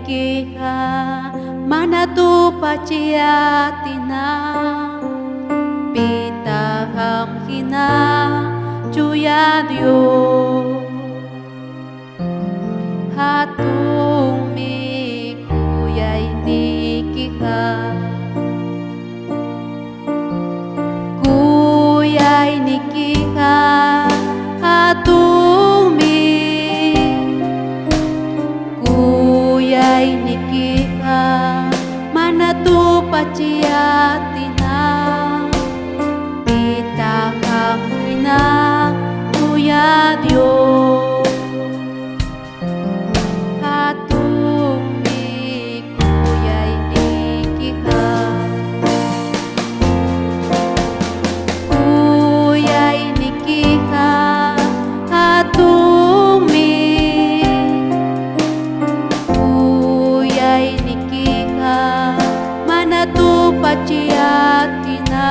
nikiha manatu paciatina pitaham hina cuya Dios hatung mi kuyay nikiha kuyay nikiha hatung mi kuyay nikiha manatu paciatina pitaham hina cuya Dios paciatina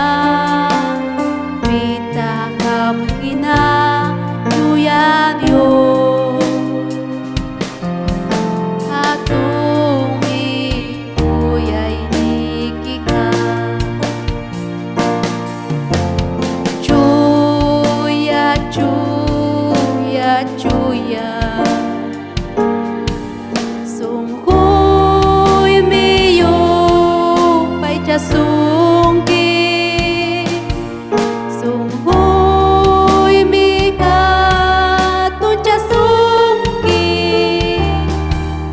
pitaham hina cuya Dios hatung mi kuyay nikiha cuya cuya cuya sungguh miyo pai cha sungki sungguh mi ka tu cha sungki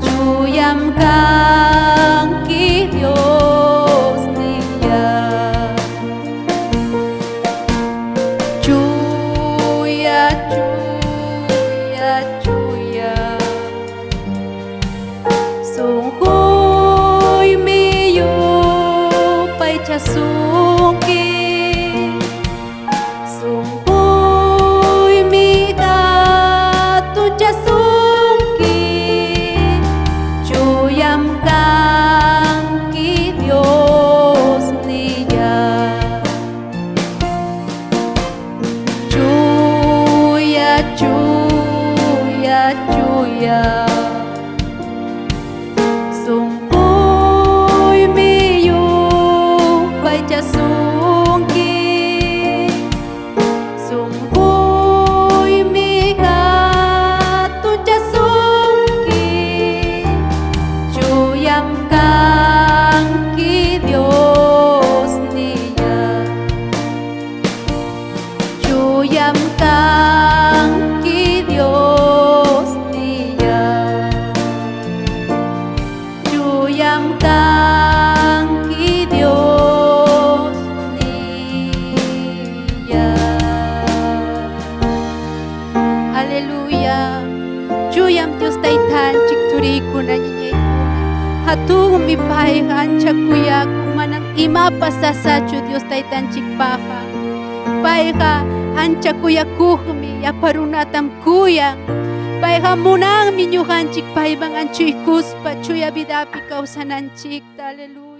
cuyam kang ki Dios niya cuya cuya cuya sungguh miyo pai cha sungki sungguh mi ka tu cha sungki cuyam kang ki Dios niya cuya cuya cuya sungguh miyo pai cha sungki sungguh mi ka tu cha sungki cuyam kang ki Dios niya cuyam kang ki Dios niya cuyam kang ki Dios niya Haleluya cuyam Dios taytan cikturi kuna niya hatung mi pai ancha kuya kumanang ima pasasachu Dios taytan cikpaha pai ka ancha kuya kuhmi ya parunatam kuya pai ka munang minyuhan cikpai bang anchu ikuspa cuya bidapi kausanan cik haleluya